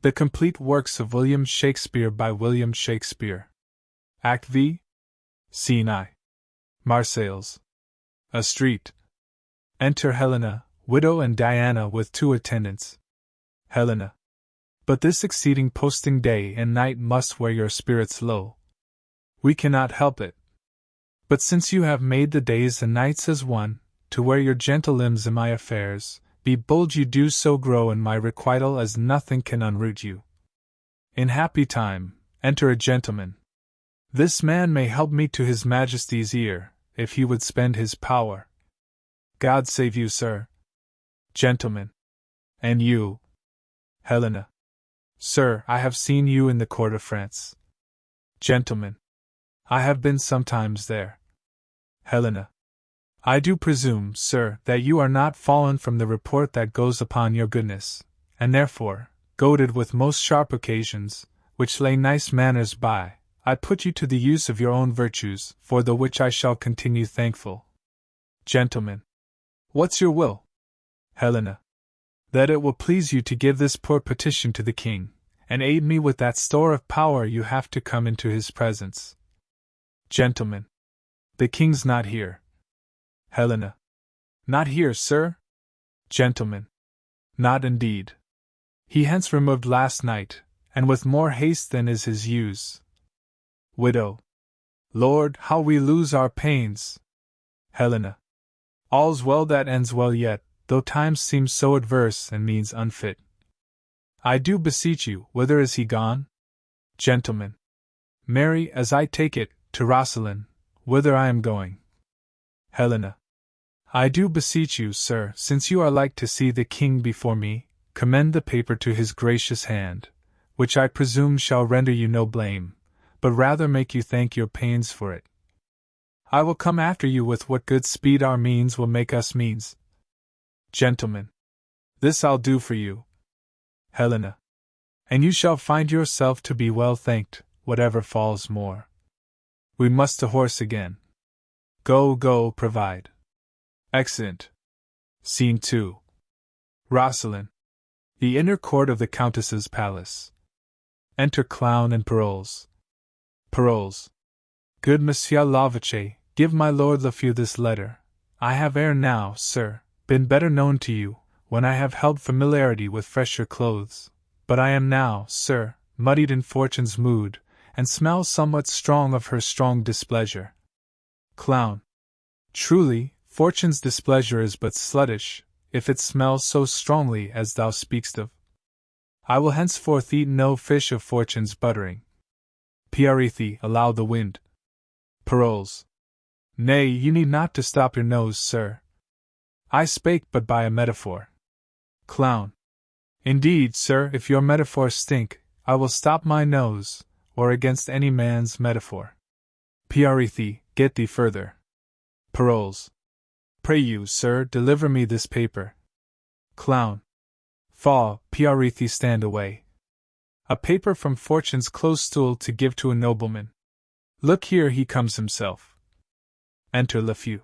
The Complete Works of William Shakespeare by William Shakespeare. Act V. Scene I. Marseilles. A street. Enter Helena, widow, and Diana with 2 attendants. Helena. But this exceeding posting day and night must wear your spirits low. We cannot help it. But since you have made the days and nights as one, to wear your gentle limbs in my affairs, be bold you do so grow in my requital as nothing can unroot you. In happy time, enter a gentleman. This man may help me to his majesty's ear, if he would spend his power. God save you, sir. Gentleman. And you. Helena. Sir, I have seen you in the court of France. Gentleman. I have been sometimes there. Helena. I do presume, sir, that you are not fallen from the report that goes upon your goodness, and therefore, goaded with most sharp occasions, which lay nice manners by, I put you to the use of your own virtues, for the which I shall continue thankful. Gentleman. What's your will? Helena. That it will please you to give this poor petition to the king, and aid me with that store of power you have to come into his presence. Gentleman. The king's not here. Helena. Not here, sir? Gentleman. Not indeed. He hence removed last night, and with more haste than is his use. Widow. Lord, how we lose our pains! Helena. All's well that ends well yet, though times seem so adverse and means unfit. I do beseech you, whither is he gone? Gentleman. Marry, as I take it, to Rosalind, whither I am going. Helena. I do beseech you, sir, since you are like to see the king before me, commend the paper to his gracious hand, which I presume shall render you no blame, but rather make you thank your pains for it. I will come after you with what good speed our means will make us means. Gentleman. This I'll do for you. Helena. And you shall find yourself to be well thanked, whatever falls more. We must to horse again. Go, go, provide. Exeunt. Scene 2. Rosalind. The inner court of the Countess's palace. Enter Clown and Paroles. Paroles. Good Monsieur Lavache, give my Lord Lafeu this letter. I have ere now, sir, been better known to you, when I have held familiarity with fresher clothes, but I am now, sir, muddied in Fortune's mood, and smell somewhat strong of her strong displeasure. Clown. Truly, Fortune's displeasure is but sluttish, if it smells so strongly as thou speak'st of. I will henceforth eat no fish of Fortune's buttering. Piarithi, allow the wind. Paroles. Nay, you need not to stop your nose, sir. I spake but by a metaphor. Clown. Indeed, sir, if your metaphors stink, I will stop my nose, or against any man's metaphor. Piarithi, get thee further. Paroles. Pray you, sir, deliver me this paper. Clown. Faugh, Piarithi, stand away. A paper from Fortune's close stool to give to a nobleman. Look here, he comes himself. Enter Lafeu.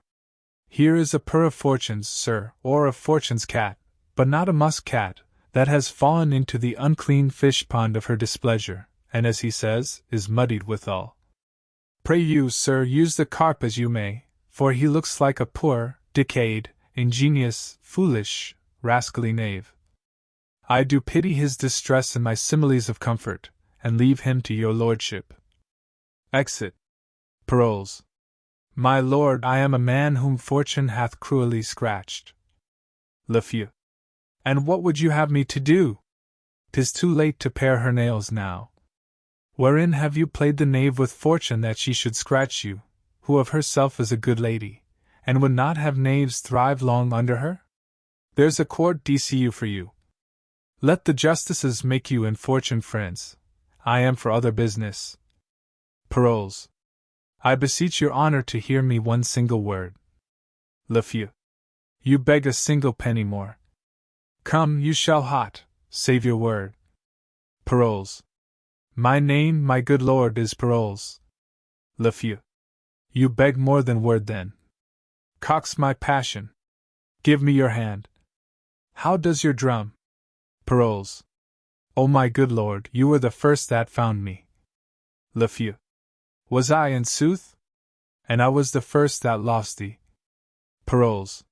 Here is a purr of Fortune's, sir, or of Fortune's cat, but not a musk cat, that has fallen into the unclean fish pond of her displeasure, and as he says, is muddied withal. Pray you, sir, use the carp as you may, for he looks like a poor, decayed, ingenious, foolish, rascally knave. I do pity his distress in my similes of comfort, and leave him to your lordship. Exit. Paroles. My lord, I am a man whom Fortune hath cruelly scratched. Lafeu. And what would you have me to do? 'Tis too late to pare her nails now. Wherein have you played the knave with Fortune that she should scratch you, who of herself is a good lady, and would not have knaves thrive long under her? There's a court DCU for you. Let the justices make you and Fortune friends. I am for other business. Paroles. I beseech your honor to hear me one single word. Lafeu. You beg a single penny more. Come, you shall hot, save your word. Paroles. My name, my good lord, is Paroles. Lafeu. You beg more than word then. Cox my passion. Give me your hand. How does your drum? Paroles. O my good lord, you were the first that found me. Lafeu. Was I, in sooth? And I was the first that lost thee. Paroles.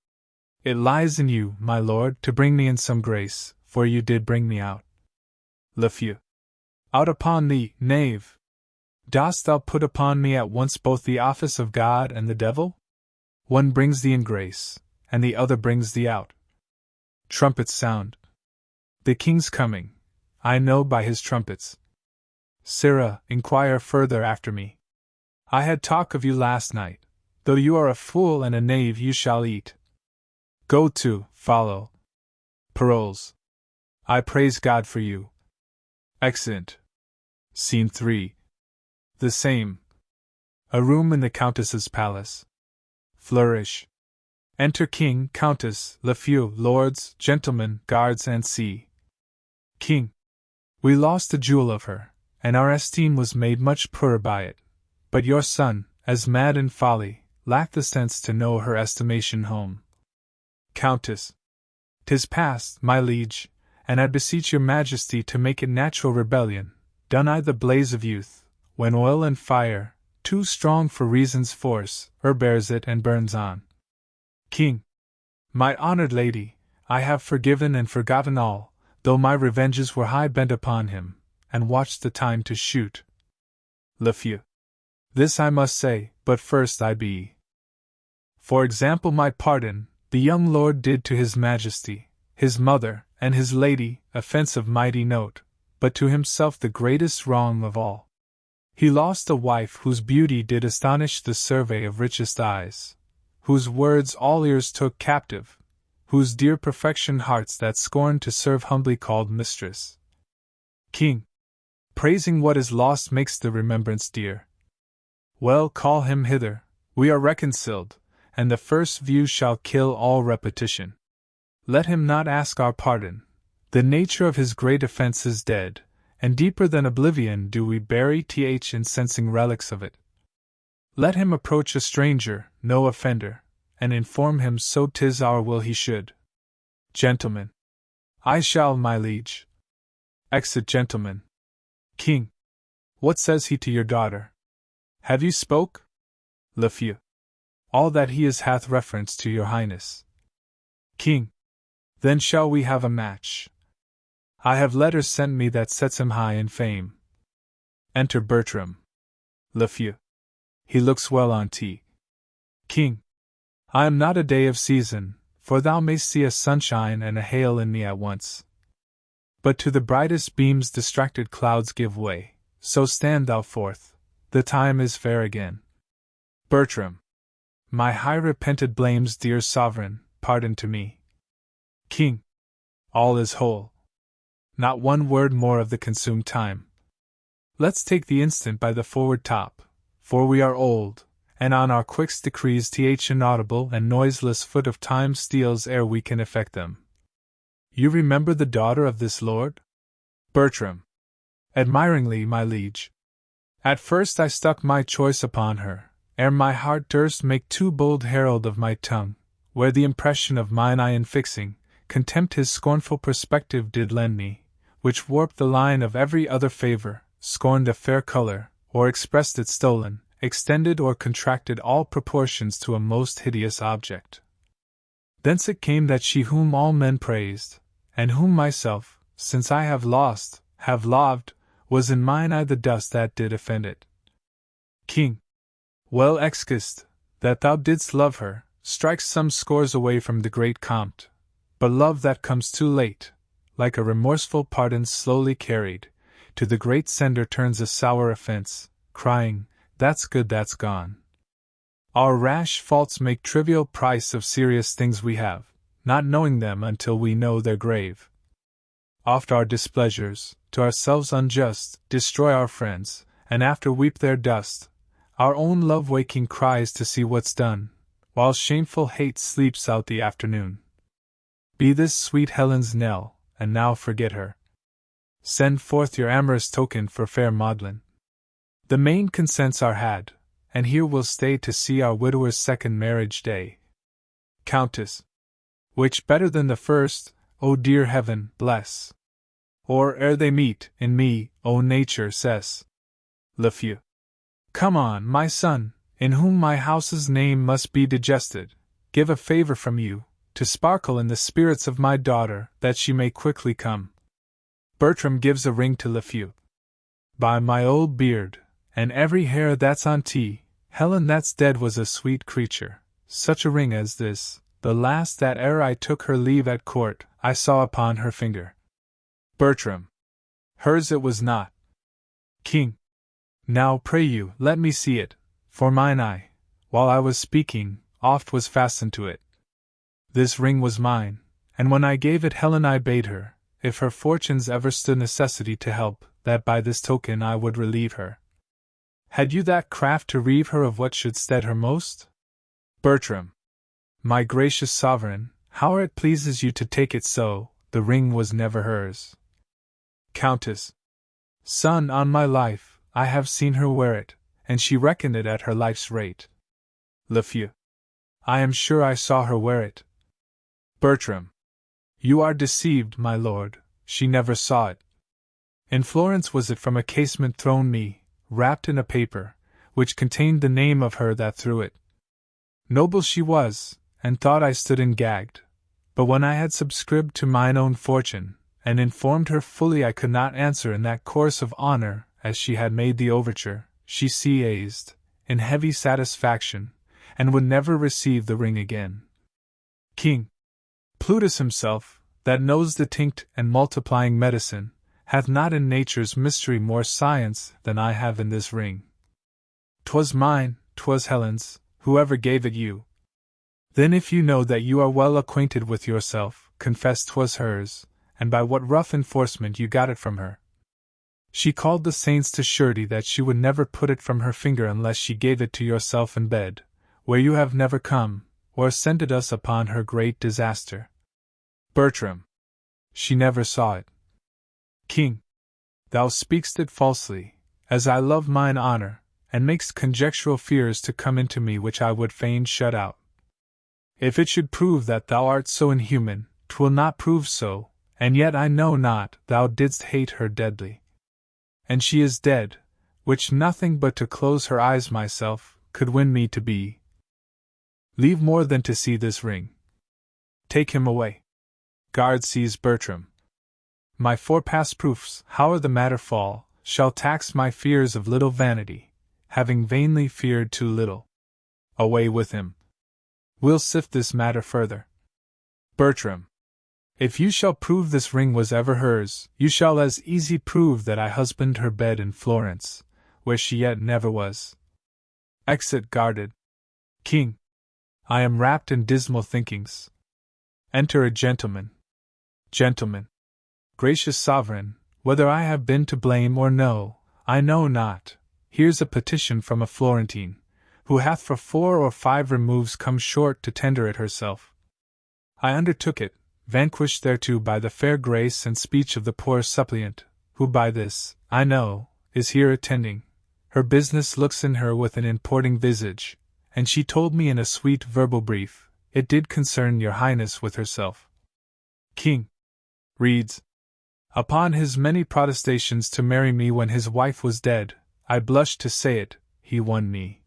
It lies in you, my lord, to bring me in some grace, for you did bring me out. Lafeu. Out upon thee, knave! Dost thou put upon me at once both the office of God and the devil? One brings thee in grace, and the other brings thee out. Trumpets sound. The king's coming, I know by his trumpets. Sirrah, inquire further after me. I had talk of you last night. Though you are a fool and a knave, you shall eat. Go to, follow. Paroles. I praise God for you. Exeunt. Scene 3. The same. A room in the Countess's palace. Flourish. Enter King, Countess, Lafeu, lords, gentlemen, guards, and see. King. We lost a jewel of her, and our esteem was made much poorer by it. But your son, as mad in folly, lacked the sense to know her estimation home. Countess. 'Tis past, my liege, and I beseech your majesty to make it natural rebellion, done I the blaze of youth, when oil and fire, too strong for reason's force, bears it and burns on. King. My honored lady, I have forgiven and forgotten all, though my revenges were high bent upon him, and watched the time to shoot. Lafeu. This I must say, but first I be. For example, my pardon, the young lord did to his majesty, his mother, and his lady, offense of mighty note, but to himself the greatest wrong of all. He lost a wife whose beauty did astonish the survey of richest eyes, whose words all ears took captive, whose dear perfection hearts that scorned to serve humbly called mistress. King. Praising what is lost makes the remembrance dear. Well, call him hither, we are reconciled, and the first view shall kill all repetition. Let him not ask our pardon, the nature of his great offense is dead, and deeper than oblivion do we bury incensing relics of it. Let him approach a stranger, no offender, and inform him so 'tis our will he should. Gentlemen. I shall, my liege. Exit gentlemen. King. What says he to your daughter? Have you spoke? Lafeu. All that he is hath reference to your highness. King. Then shall we have a match. I have letters sent me that sets him high in fame. Enter Bertram. Lafeu. He looks well on tea. King. I am not a day of season, for thou mayst see a sunshine and a hail in me at once. But to the brightest beams distracted clouds give way, so stand thou forth, the time is fair again. Bertram. My high repented blames, dear sovereign, pardon to me. King. All is whole. Not one word more of the consumed time. Let's take the instant by the forward top, for we are old, and on our quick's decrees inaudible and noiseless foot of time steals ere we can effect them. You remember the daughter of this lord? Bertram. Admiringly, my liege. At first I stuck my choice upon her, ere my heart durst make too bold herald of my tongue, where the impression of mine eye in fixing, contempt his scornful perspective did lend me, which warped the line of every other favor, scorned a fair color, or expressed it stolen, extended or contracted all proportions to a most hideous object. Thence it came that she whom all men praised, and whom myself, since I have lost, have loved, was in mine eye the dust that did offend it. King. Well excused, that thou didst love her, strikes some scores away from the great Comte, but love that comes too late, like a remorseful pardon slowly carried, to the great sender turns a sour offense, crying, that's good, that's gone. Our rash faults make trivial price of serious things we have, not knowing them until we know their grave. Oft our displeasures, to ourselves unjust, destroy our friends, and after weep their dust. Our own love waking cries to see what's done, while shameful hate sleeps out the afternoon. Be this sweet Helen's knell, and now forget her. Send forth your amorous token for fair Maudlin. The main consents are had, and here we'll stay to see our widower's second marriage day. Countess. Which better than the first, O dear heaven, bless. or ere they meet, in me, O nature says. Lafeu. Come on, my son, in whom my house's name must be digested, give a favor from you, to sparkle in the spirits of my daughter, that she may quickly come. Bertram gives a ring to Lafeu. By my old beard, and every hair that's on tea, Helen that's dead was a sweet creature. Such a ring as this, the last that ere I took her leave at court, I saw upon her finger. Bertram. Hers it was not. King. Now pray you, let me see it, for mine eye, while I was speaking, oft was fastened to it. This ring was mine, and when I gave it Helen I bade her, if her fortunes ever stood necessity to help, that by this token I would relieve her. Had you that craft to relieve her of what should stead her most? Bertram. My gracious sovereign, how it pleases you to take it so, the ring was never hers. Countess. Son, on my life, I have seen her wear it, and she reckoned it at her life's rate. Lafeu. I am sure I saw her wear it. Bertram. You are deceived, my lord, she never saw it. In Florence was it from a casement thrown me, wrapped in a paper, which contained the name of her that threw it. Noble she was, and thought I stood in gagged, but when I had subscribed to mine own fortune, and informed her fully I could not answer in that course of honor, as she had made the overture, she ceased, in heavy satisfaction, and would never receive the ring again. King. Plutus himself, that knows the tinct and multiplying medicine, hath not in nature's mystery more science than I have in this ring. 'Twas mine, 'twas Helen's, whoever gave it you. Then if you know that you are well acquainted with yourself, confess 'twas hers, and by what rough enforcement you got it from her. She called the saints to surety that she would never put it from her finger unless she gave it to yourself in bed, where you have never come, or sent it us upon her great disaster. Bertram. She never saw it. King. Thou speak'st it falsely, as I love mine honor, and mak'st conjectural fears to come into me which I would fain shut out. If it should prove that thou art so inhuman, 'twill not prove so, and yet I know not thou didst hate her deadly. And she is dead, which nothing but to close her eyes myself could win me to be. Leave more than to see this ring. Take him away. Guard seize Bertram. My forepast proofs, howe'er the matter fall, shall tax my fears of little vanity, having vainly feared too little. Away with him. We'll sift this matter further. Bertram. If you shall prove this ring was ever hers, you shall as easy prove that I husbanded her bed in Florence, where she yet never was. Exit guarded. King. I am wrapped in dismal thinkings. Enter a gentleman. Gentleman. Gracious sovereign, whether I have been to blame or no, I know not. Here's a petition from a Florentine, who hath for 4 or 5 removes come short to tender it herself. I undertook it, vanquished thereto by the fair grace and speech of the poor suppliant, who by this, I know, is here attending. Her business looks in her with an importing visage, and she told me in a sweet verbal brief, it did concern your highness with herself. King. Reads. Upon his many protestations to marry me when his wife was dead, I blush to say it, he won me.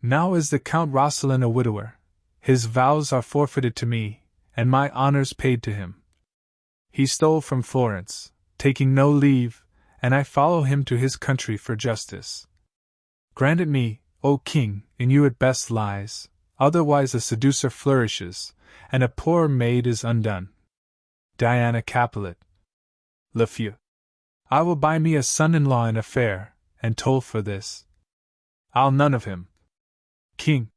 Now is the Count Roscelin a widower, his vows are forfeited to me, and my honors paid to him. He stole from Florence, taking no leave, and I follow him to his country for justice. Grant it me, O king, in you it best lies, otherwise a seducer flourishes, and a poor maid is undone. Diana Capulet. Lafeu. I will buy me a son-in-law in a fair, and toll for this. I'll none of him. King.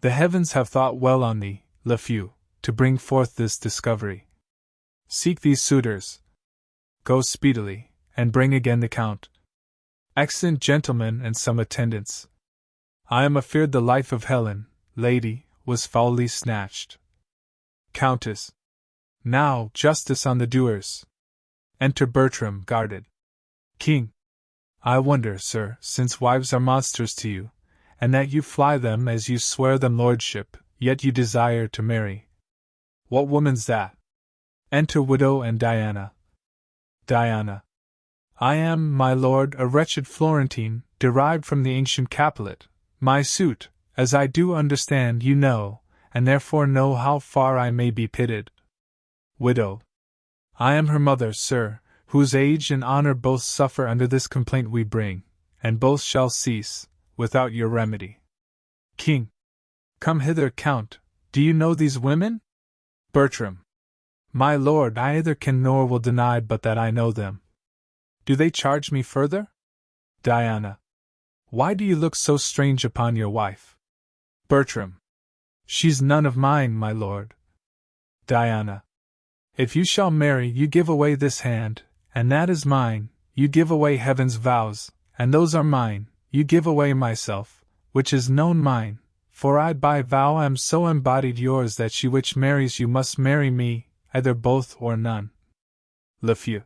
The heavens have thought well on thee, Lafeu, to bring forth this discovery. Seek these suitors. Go speedily, and bring again the Count. Excellent gentlemen and some attendants. I am afeard the life of Helen, lady, was foully snatched. Countess. Now, justice on the doers. Enter Bertram guarded. King. I wonder, sir, since wives are monsters to you, and that you fly them as you swear them lordship, yet you desire to marry. What woman's that? Enter widow and Diana. Diana. I am, my lord, a wretched Florentine, derived from the ancient Capulet. My suit, as I do understand, you know, and therefore know how far I may be pitied. Widow. I am her mother, sir, whose age and honor both suffer under this complaint we bring, and both shall cease, without your remedy. King. Come hither, Count. Do you know these women? Bertram. My lord, I either can nor will deny but that I know them. Do they charge me further? Diana. Why do you look so strange upon your wife? Bertram. She's none of mine, my lord. Diana. If you shall marry, you give away this hand, and that is mine, you give away heaven's vows, and those are mine, you give away myself, which is known mine, for I by vow am so embodied yours that she which marries you must marry me, either both or none. Lafeu.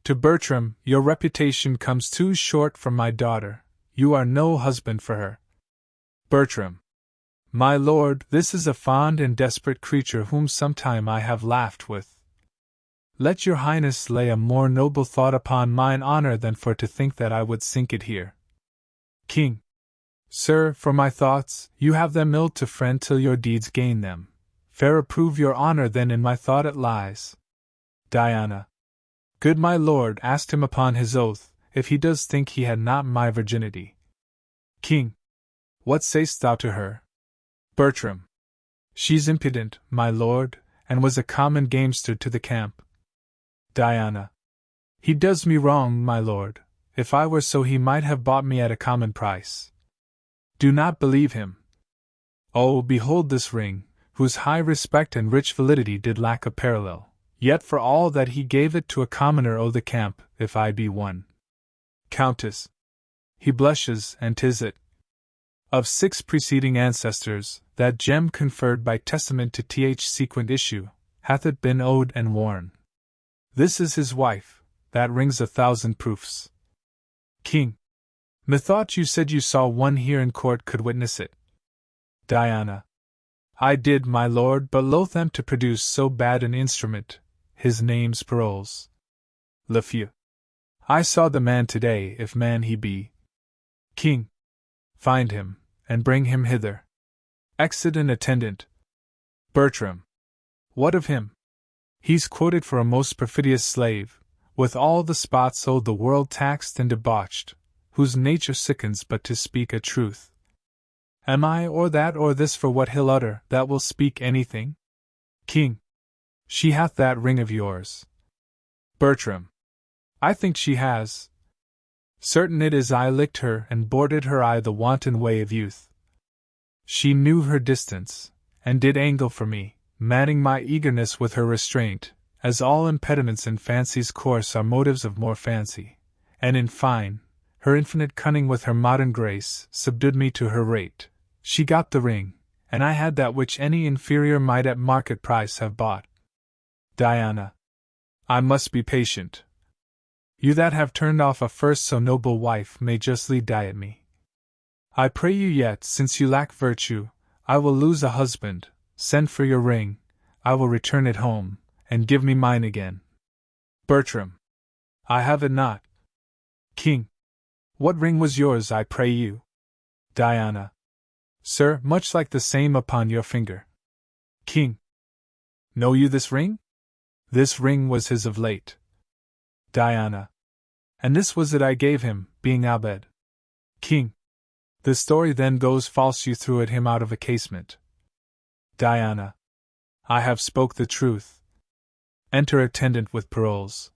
To Bertram, your reputation comes too short for my daughter, you are no husband for her. Bertram. My lord, this is a fond and desperate creature whom sometime I have laughed with. Let your highness lay a more noble thought upon mine honor than for to think that I would sink it here. King. Sir, for my thoughts, you have them ill to friend till your deeds gain them. Fairer prove your honor than in my thought it lies. Diana. Good my lord, asked him upon his oath, if he does think he had not my virginity. King. What say'st thou to her? Bertram. She's impudent, my lord, and was a common gamester to the camp. Diana. He does me wrong, my lord. If I were so he might have bought me at a common price. Do not believe him. Oh, behold this ring, whose high respect and rich validity did lack a parallel. Yet for all that he gave it to a commoner o' the camp, if I be one. Countess. He blushes, and 'tis it. Of 6 preceding ancestors, that gem conferred by testament to th sequent issue, hath it been owed and worn. This is his wife, that ring's 1,000 proofs. King. Methought you said you saw one here in court could witness it. Diana. I did, my lord, but loath am to produce so bad an instrument. His name's Paroles. Lafeu. I saw the man today, if man he be. King. Find him, and bring him hither. Exit an attendant. Bertram. What of him? He's quoted for a most perfidious slave, with all the spots o' the world taxed and debauched, whose nature sickens but to speak a truth. Am I or that or this for what he'll utter, that will speak anything? King. She hath that ring of yours. Bertram. I think she has. Certain it is I licked her and boarded her eye the wanton way of youth. She knew her distance, and did angle for me, manning my eagerness with her restraint, as all impediments in fancy's course are motives of more fancy, and in fine, her infinite cunning with her modern grace subdued me to her rate. She got the ring, and I had that which any inferior might at market price have bought. Diana. I must be patient. You that have turned off a first so noble wife may justly diet me. I pray you yet, since you lack virtue, I will lose a husband, send for your ring, I will return it home, and give me mine again. Bertram. I have it not. King. What ring was yours, I pray you? Diana. Sir, much like the same upon your finger. King. Know you this ring? This ring was his of late. Diana. And this was it I gave him, being Abed. King. The story then goes false you threw at him out of a casement. Diana. I have spoke the truth. Enter attendant with paroles.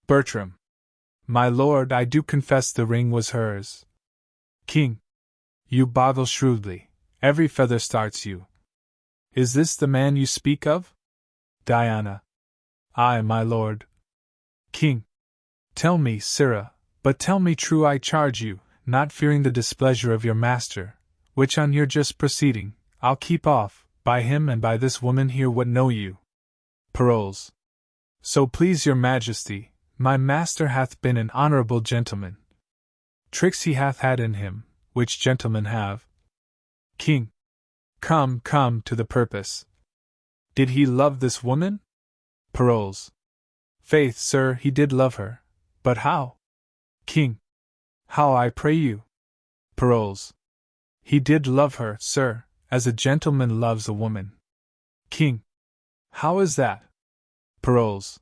Bertram. My lord, I do confess the ring was hers. King. You boggle shrewdly, every feather starts you. Is this the man you speak of? Diana. Ay, my lord. King. Tell me, sirrah, but tell me true I charge you, not fearing the displeasure of your master, which on your just proceeding, I'll keep off, by him and by this woman here what know you? Paroles. So please your majesty, my master hath been an honorable gentleman. Tricks he hath had in him, which gentlemen have. King. Come, come, to the purpose. Did he love this woman? Paroles. Faith, sir, he did love her. But how? King. How, I pray you? Paroles. He did love her, sir, as a gentleman loves a woman. King. How is that? Paroles.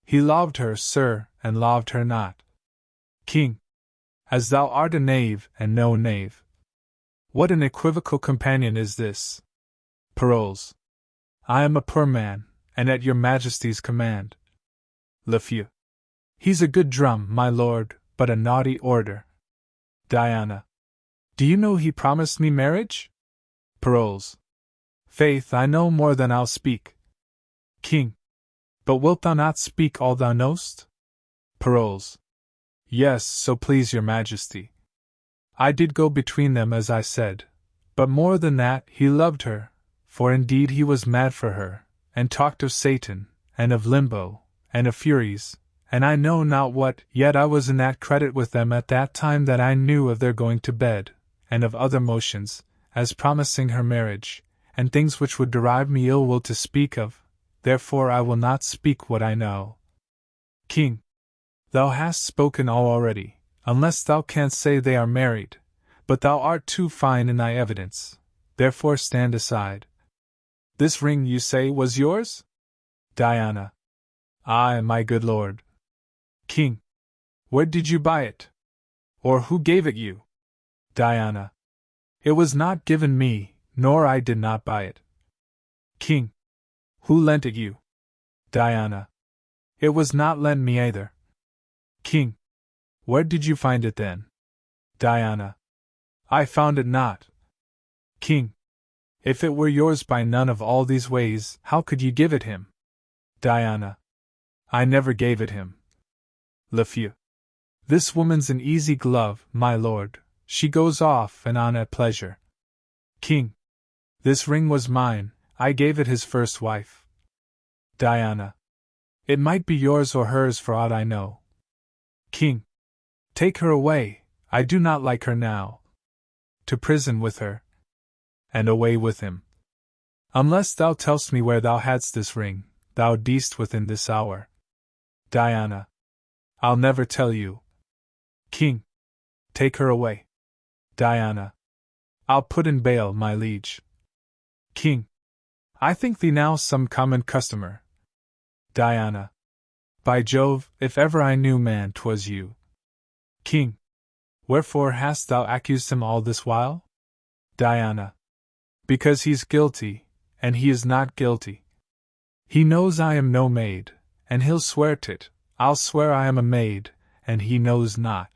He loved her, sir, and loved her not. King. As thou art a knave, and no knave. What an equivocal companion is this! Paroles. I am a poor man, and at your majesty's command. Lafeu. He's a good drum, my lord, but a naughty order. Diana. Do you know he promised me marriage? Paroles. Faith, I know more than I'll speak. King. But wilt thou not speak all thou knowst? Paroles. Yes, so please your majesty. I did go between them as I said, but more than that, he loved her, for indeed he was mad for her, and talked of Satan, and of limbo, and of furies, and I know not what, yet I was in that credit with them at that time that I knew of their going to bed, and of other motions, as promising her marriage, and things which would derive me ill will to speak of, therefore I will not speak what I know. King. Thou hast spoken all already, unless thou canst say they are married, but thou art too fine in thy evidence, therefore stand aside. This ring, you say, was yours? Diana. Aye, my good lord. King. Where did you buy it? Or who gave it you? Diana. It was not given me, nor I did not buy it. King. Who lent it you? Diana. It was not lent me either. King. Where did you find it then? Diana. I found it not. King. If it were yours by none of all these ways, how could you give it him? Diana. I never gave it him. Lafeu. This woman's an easy glove, my lord, she goes off and on at pleasure. King. This ring was mine, I gave it his first wife. Diana. It might be yours or hers for aught I know. King. Take her away, I do not like her now. To prison with her. And away with him. Unless thou tell'st me where thou hadst this ring, thou deest within this hour. Diana. I'll never tell you. King. Take her away. Diana. I'll put in bail, my liege. King. I think thee now some common customer. Diana. By Jove, if ever I knew man 'twas you. King. Wherefore hast thou accused him all this while? Diana. Because he's guilty, and he is not guilty. He knows I am no maid, and he'll swear 'tit. I'll swear I am a maid, and he knows not.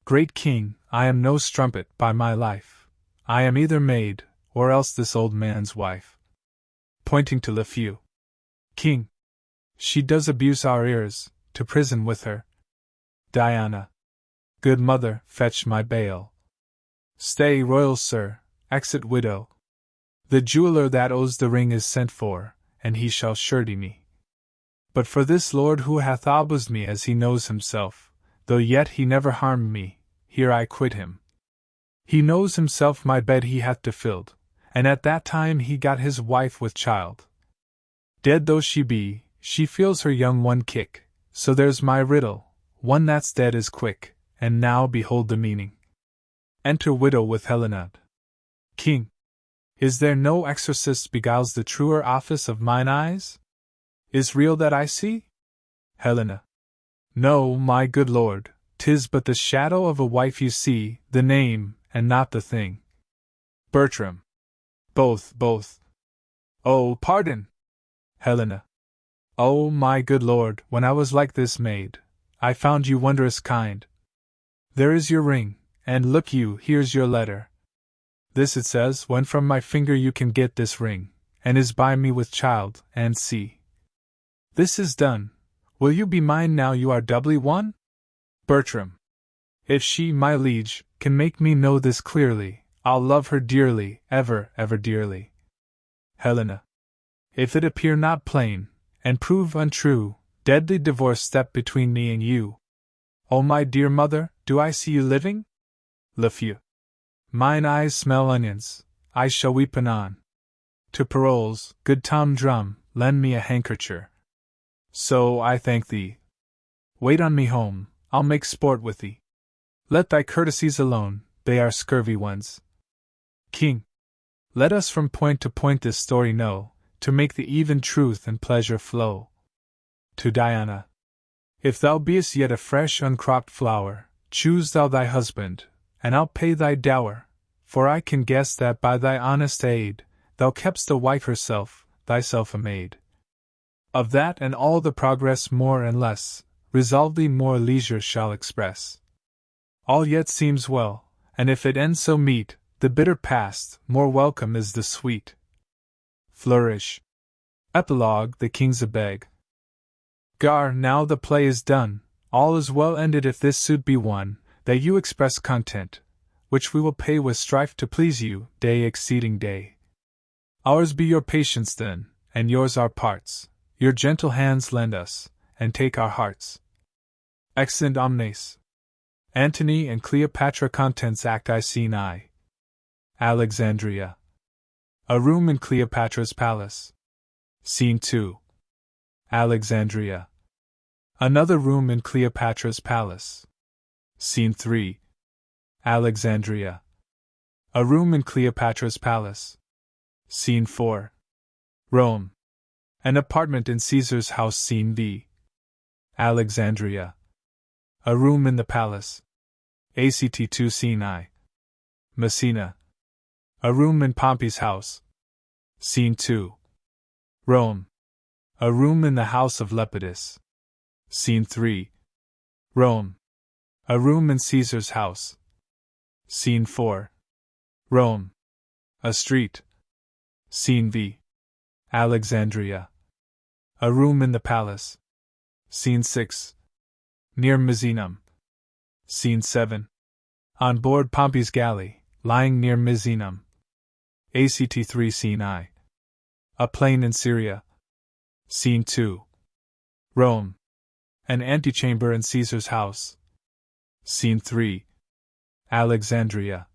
Great King, I am no strumpet, by my life. I am either maid, or else this old man's wife. Pointing to Lafeu. King. She does abuse our ears, to prison with her. Diana. Good mother, fetch my bail. Stay, royal sir, exit widow. The jeweller that owes the ring is sent for, and he shall surety me. But for this lord who hath abused me as he knows himself, though yet he never harmed me, here I quit him. He knows himself my bed he hath defilled, and at that time he got his wife with child. Dead though she be, she feels her young one kick, so there's my riddle, one that's dead is quick, and now behold the meaning. Enter widow with Helena. King. Is there no exorcist beguiles the truer office of mine eyes? Is real that I see? Helena. No, my good lord, 'tis but the shadow of a wife you see, the name, and not the thing. Bertram. Both. Oh, pardon! Helena. Oh, my good lord, when I was like this maid, I found you wondrous kind. There is your ring, and look you, here's your letter. This it says, when from my finger you can get this ring, and is by me with child, and see. This is done. Will you be mine now you are doubly won? Bertram. If she, my liege, can make me know this clearly, I'll love her dearly, ever dearly. Helena. If it appear not plain, and prove untrue, deadly divorce step between me and you. O my dear mother, do I see you living? Lafeu. Mine eyes smell onions, I shall weep anon. To Paroles, good Tom Drum, lend me a handkercher. So I thank thee. Wait on me home, I'll make sport with thee. Let thy courtesies alone, they are scurvy ones. King, let us from point to point this story know, to make the even truth and pleasure flow. To Diana. If thou be'st yet a fresh uncropped flower, choose thou thy husband, and I'll pay thy dower, for I can guess that by thy honest aid, thou kept'st a wife herself, thyself a maid. Of that and all the progress more and less, resolve thee more leisure shall express. All yet seems well, and if it end so meet, the bitter past, more welcome is the sweet. Flourish. Epilogue. The King's a beg. Gar, now the play is done, all is well ended if this suit be won, that you express content, which we will pay with strife to please you, day exceeding day. Ours be your patience then, and yours our parts, your gentle hands lend us, and take our hearts. Exeunt omnes. Antony and Cleopatra. Contents. Act I. Scene I. Alexandria. A room in Cleopatra's palace. Scene 2. Alexandria. Another room in Cleopatra's palace. Scene 3. Alexandria. A room in Cleopatra's palace. Scene 4. Rome. An apartment in Caesar's house. Scene V. Alexandria. A room in the palace. Act 2. Scene I. Messina. A room in Pompey's house. Scene 2. Rome. A room in the house of Lepidus. Scene 3. Rome. A room in Caesar's house. Scene 4. Rome. A street. Scene V. Alexandria. A room in the palace. Scene 6. Near Misenum. Scene 7. On board Pompey's galley, lying near Misenum. Act 3. Scene I. A plain in Syria. Scene 2. Rome. An antechamber in Caesar's house. Scene 3. Alexandria.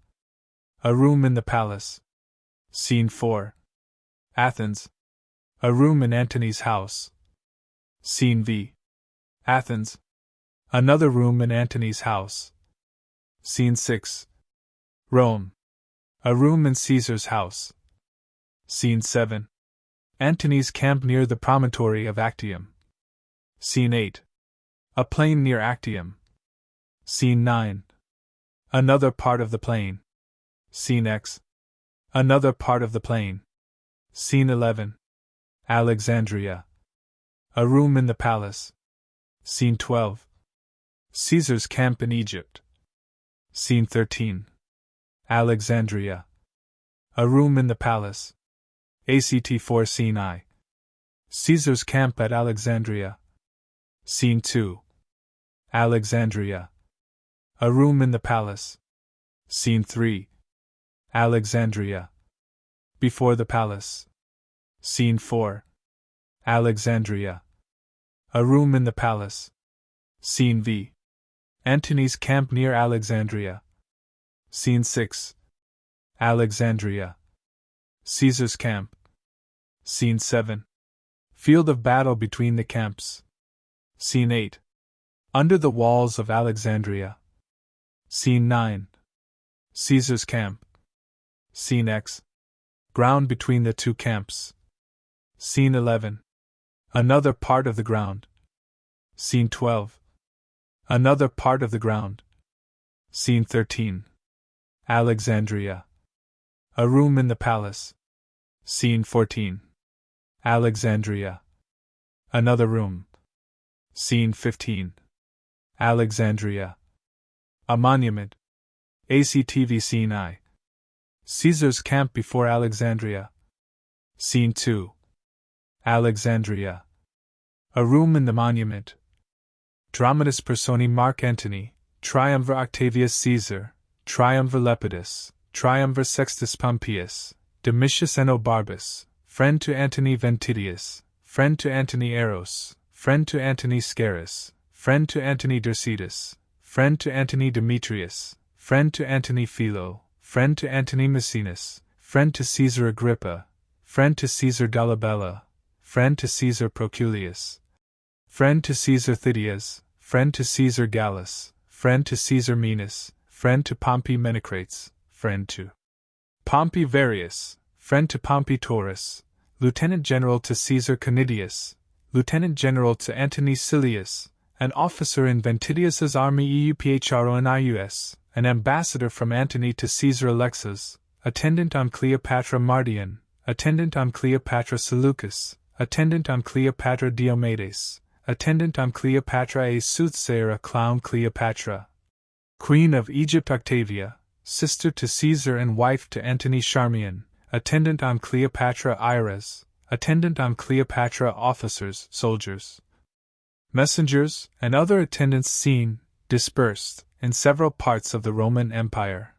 A room in the palace. Scene 4. Athens. A room in Antony's house. Scene V. Athens. Another room in Antony's house. Scene 6. Rome. A room in Caesar's house. Scene 7. Antony's camp near the promontory of Actium. Scene 8. A plain near Actium. Scene 9. Another part of the plain. Scene X. Another part of the plain. Scene 11. Alexandria. A room in the palace. Scene 12. Caesar's camp in Egypt. Scene 13. Alexandria. A room in the palace. Act 4. Scene I. Caesar's camp at Alexandria. Scene 2. Alexandria. A room in the palace. Scene 3. Alexandria. Before the palace. Scene 4. Alexandria. A room in the palace. Scene V. Antony's camp near Alexandria. Scene 6. Alexandria. Caesar's camp. Scene 7. Field of battle between the camps. Scene 8. Under the walls of Alexandria. Scene 9. Caesar's camp. Scene X. Ground between the two camps. Scene 11. Another part of the ground. Scene 12. Another part of the ground. Scene 13. Alexandria. A room in the palace. Scene 14. Alexandria. Another room. Scene 15. Alexandria. A monument. ACTV. Scene I. Caesar's camp before Alexandria. Scene 2. Alexandria. A room in the monument. Dramatis Personae. Mark Antony, Triumvir Octavius Caesar, Triumvir Lepidus, Triumvir Sextus Pompeius, Domitius Enobarbus, friend to Antony Ventidius, friend to Antony Eros, friend to Antony Scarus, friend to Antony Dercetus, friend to Antony Demetrius, friend to Antony Philo, friend to Antony Maecenas, friend to Caesar Agrippa, friend to Caesar Dolabella, friend to Caesar Proculius. Friend to Caesar Thydias, friend to Caesar Gallus, friend to Caesar Menas, friend to Pompey Menecrates, friend to Pompey Varius, friend to Pompey Taurus, Lieutenant General to Caesar Canidius, Lieutenant General to Antony Silius, an officer in Ventidius's army EUPHRONIUS, an ambassador from Antony to Caesar Alexas, attendant on Cleopatra Mardian, attendant on Cleopatra Seleucus, attendant on Cleopatra Diomedes, attendant on Cleopatra a soothsayer a clown Cleopatra, Queen of Egypt Octavia, sister to Caesar and wife to Antony Charmian, attendant on Cleopatra Iras, attendant on Cleopatra officers, soldiers, messengers, and other attendants seen, dispersed, in several parts of the Roman Empire.